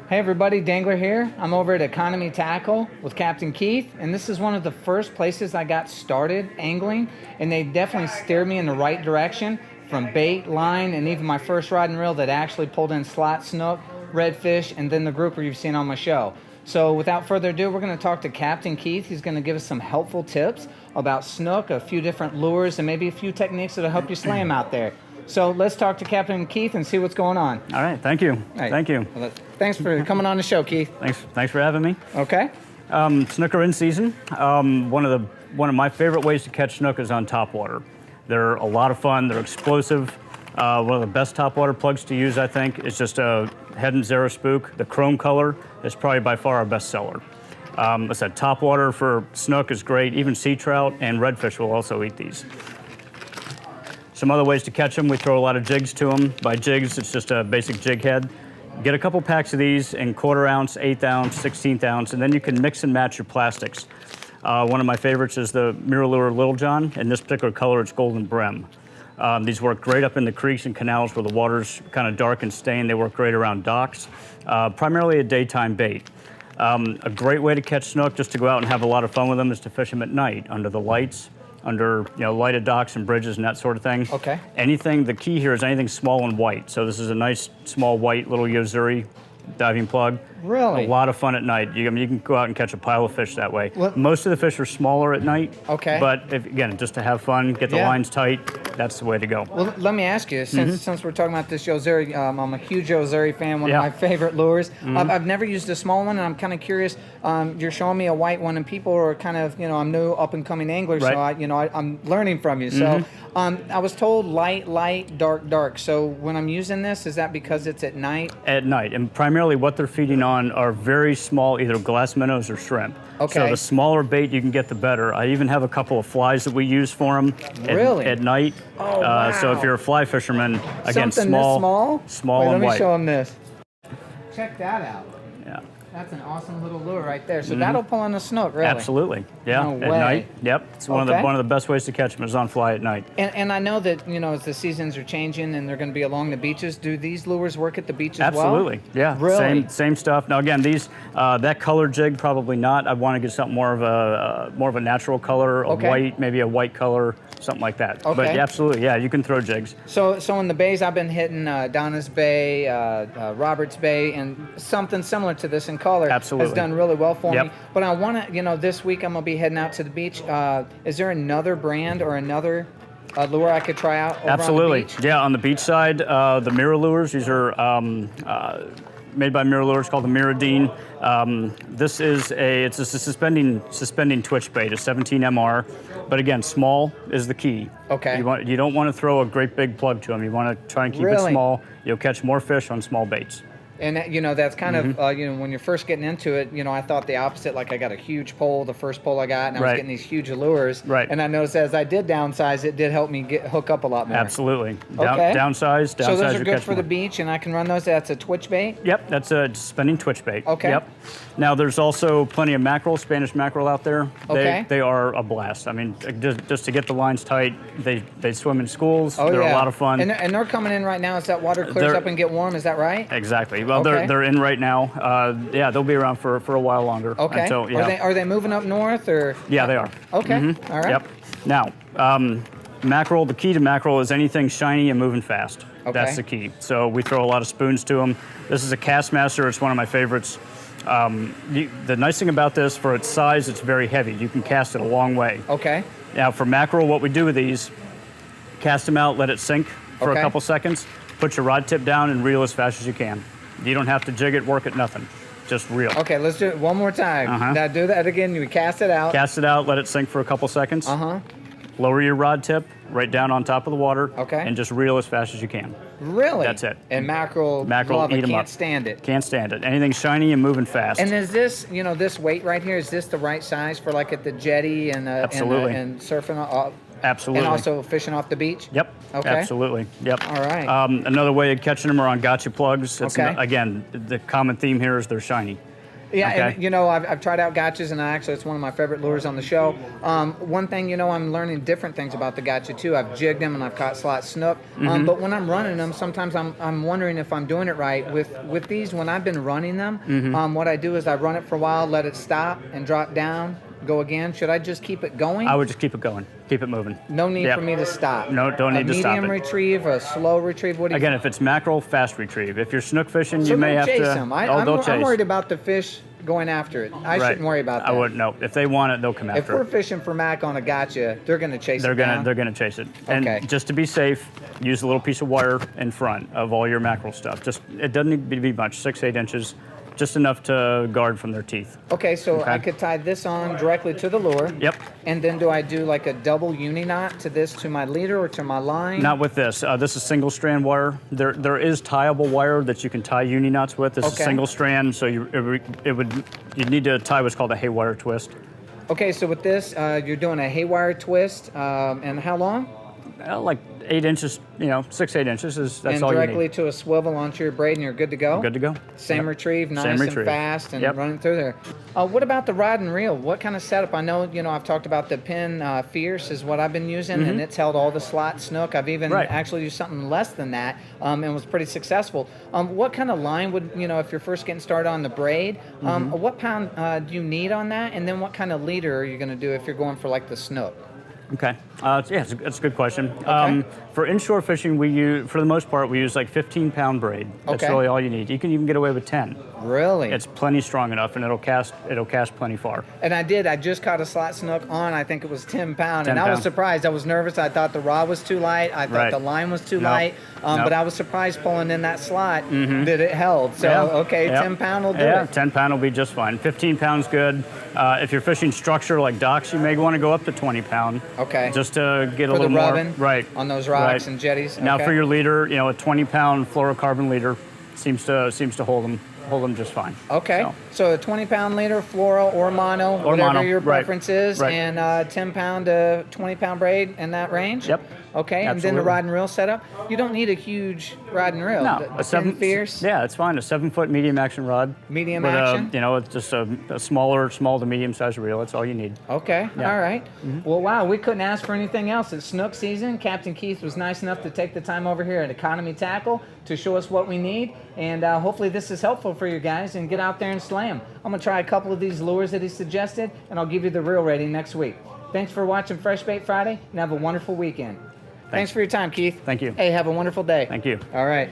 Hey everybody, Dangler here. I'm over at Economy Tackle with Captain Keith, and this is one of the first places I got started angling, and they definitely steered me in the right direction from bait, line, and even my first rod and reel that actually pulled in slot snook, redfish, and then the grouper you've seen on my show. So without further ado, we're going to talk to Captain Keith. He's going to give us some helpful tips about snook, a few different lures, and maybe a few techniques that'll help you slay them out there. So let's talk to Captain Keith and see what's going on. All right, thank you. Right. Thank you. Well, thanks for coming on the show, Keith. Thanks for having me. Okay. Snook are in season. One of my favorite ways to catch snook is on topwater. They're a lot of fun. They're explosive. One of the best topwater plugs to use, I think, is just a Head and Zero Spook. The chrome color is probably by far our best seller. I said topwater for snook is great. Even sea trout and redfish will also eat these. Some other ways to catch them, we throw a lot of jigs to them. By jigs, it's just a basic jig head. Get a couple packs of these in 1/4 ounce, 1/8 ounce, 1/16 ounce, and then you can mix and match your plastics. One of my favorites is the Mirror Little John. In this particular color, it's golden brim. These work great up in the creeks and canals where the water's kind of dark and stained. They work great around docks. Primarily a daytime bait. A great way to catch snook, just to go out and have a lot of fun with them, is to fish them at night under the lights, under lighted docks and bridges and that sort of thing. Okay. The key here is anything small and white. So this is a nice small white little Yozuri diving plug. Really? A lot of fun at night. You can go out and catch a pile of fish that way. What? Most of the fish are smaller at night. Okay. But again, just to have fun, get the lines tight, that's the way to go. Well, let me ask you, since we're talking about this Yozuri, I'm a huge Yozuri fan, one of my favorite lures. I've never used a small one, and I'm kind of curious. You're showing me a white one, and people are kind of, I'm new up-and-coming angler, so I'm learning from you. So I was told light, dark. So when I'm using this, is that because it's at night? At night, and primarily what they're feeding on are very small, either glass minnows or shrimp. Okay. So the smaller bait you can get, the better. I even have a couple of flies that we use for them at night. Oh, wow. So if you're a fly fisherman, again, Something small this and Wait, let me white. show them this. Check that out. Yeah. That's an awesome little lure right there. So that'll pull in a snook, really? Absolutely. Yeah. No at way. night. Yep. It's one of the best ways to catch them is on fly at night. And I know that as the seasons are changing and they're going to be along the beaches, do these lures work at the beach as well? Absolutely. Yeah. Really? Same stuff. Now again, these that color jig probably not. I want to get something more of a natural color, a white, maybe a white color, something like that. Okay. But absolutely, yeah, you can throw jigs. So in the bays, I've been hitting Donna's Bay, Roberts Bay, and something similar to this in color Absolutely. has done really well for Yep. me. But I want to, this week I'm going to be heading out to the beach. Is there another brand or another lure I could try out over Absolutely. on the beach? Yeah, on the beach side, the Mirror lures, these are made by Mirror Lures, called the Mirrodine. This is it's a suspending twitch bait, a 17 MR. But again, small is the key. Okay. You don't want to throw a great big plug to them. You want to try and keep it small. You'll catch more fish on small baits. And that's kind of when you're first getting into it, I thought the opposite. Like I got a huge pole, the first pole I got, and I was getting these huge lures. Right. And I noticed as I did downsize, it did help me hook up a lot more. Absolutely. Okay. Downsize. So those are good for the beach, and I can run those. That's a twitch bait. Yep, that's a suspending twitch bait. Okay. Yep. Now there's also plenty of mackerel, Spanish mackerel out there. Okay. They are a blast. I mean, just to get the lines tight, they swim in schools. Oh, they're a lot of fun. And they're coming in right now as that water clears up and get warm. Is that right? Exactly. Well, Okay. they're in right now. Yeah, they'll be around for a while longer. Okay. Until, yeah. Are they moving up north or? Yeah, they are. Okay. All right. Yep. Now, mackerel. The key to mackerel is anything shiny and moving fast. Okay. That's the key. So we throw a lot of spoons to them. This is a Castmaster. It's one of my favorites. The nice thing about this, for its size, it's very heavy. You can cast it a long way. Okay. Now, for mackerel, what we do with these, cast them out, let it sink for a couple seconds, put your rod tip down and reel as fast as you can. You don't have to jig it, work it, nothing. Just reel. Okay, let's do it one more time. Now do that again. You cast it out. Cast it out, let it sink for a couple seconds. Lower your rod tip right down on top of the water. Okay. And just reel as fast as you can. Really? That's it. And mackerel Mackerel, eat them can't up. stand it. Can't stand it. Anything shiny and moving fast. And is this, this weight right here, is this the right size for like at the jetty and Absolutely. and surfing? Absolutely. And also fishing off the beach? Yep. Okay. Absolutely. Yep. All right. Another way of catching them are on gotcha plugs. It's Okay. again, the common theme here is they're shiny. Yeah, Okay. and you know, I've tried out gotchas, and actually it's one of my favorite lures on the show. One thing, you know, I'm learning different things about the gotcha too. I've jigged them and I've caught slot snook, but when I'm running them, sometimes I'm wondering if I'm doing it right. With these, when I've been running them, what I do is I run it for a while, let it stop, and drop down, go again. Should I just keep it going? I would just keep it going, keep it moving. No need Yep. for me to stop. No, don't need to stop A medium it. retrieve, a slow retrieve. What do you Again, if it's mackerel, fast retrieve. If you're snook fishing, So you may they'll have chase to. them. They'll chase. I'm worried about the fish going after it. I Right. shouldn't worry about that. I wouldn't. No, if they want it, they'll come If after we're it. fishing for mac on a gotcha, they're going to chase it down. They're gonna chase it. And Okay. just to be safe, use a little piece of wire in front of all your mackerel stuff. Just it doesn't need to be much, 6-8 inches, just enough to guard from their teeth. Okay, so Okay. I could tie this on directly to the lure. Yep. And then do I do like a double uni knot to this, to my leader or to my line? Not with this. This is single strand wire. There is tieable wire that you can tie uni knots with. This is Okay. single strand, so you'd need to tie what's called a haywire twist. Okay, so with this, you're doing a haywire twist, and how long? Like 8 inches, 6-8 inches that's and all you directly need. to a swivel onto your braid, and you're good to go. Good to go. Same Yep. retrieve, nice Same and retrieve. fast, and Yep. running through there. What about the rod and reel? What kind of setup? I know, I've talked about the Pin Fierce is what I've been using, and it's held all the slot snook. I've even Right. actually used something less than that, and was pretty successful. What kind of line would, if you're first getting started on the braid, what pound do you need on that? And then what kind of leader are you going to do if you're going for like the snook? Okay. It's a good question. Okay. For inshore fishing, for the most part, we use like 15-pound braid. That's Okay. really all you need. You can even get away with 10. Really? It's plenty strong enough, and it'll cast plenty far. And I just caught a slot snook on, I think it was 10 pound, 10 and I was pound. surprised. I was nervous. I thought the rod was too light. I thought Right. the line was too Nope. light. Nope. But I was surprised pulling in that slot that it held. So, Yeah. okay, Yep. 10 pound will do Yeah, it. 10 pound will be just fine. 15 pounds good. If you're fishing structure like docks, you may want to go up to 20 pound. Okay. Just to get a For the little rubbing more. Right. on those rocks Right. and jetties. Now Okay. for your leader, a 20-pound fluorocarbon leader seems to hold them just fine. Okay, so a 20 pound leader, fluoro or mono, Or whatever mono, your right. preference is, Right. and 10 pound to 20 pound braid in that range? Yep. Okay, and then the Absolutely. rod and reel setup. You don't need a huge rod and reel. No, The Pin Fierce. Yeah, it's fine. A 7-foot medium action rod. Medium with action? It's just a small to medium sized reel. That's all you need. Okay, Yeah. all right. Well, wow, we couldn't ask for anything else. It's snook season. Captain Keith was nice enough to take the time over here at Economy Tackle to show us what we need, and hopefully this is helpful for you guys, and get out there and slay 'em. I'm going to try a couple of these lures that he suggested, and I'll give you the reel rating next week. Thanks for watching Fresh Bait Friday, and have a wonderful weekend. Thanks for your time, Keith. Thank you. Hey, have a wonderful day. Thank you. All right.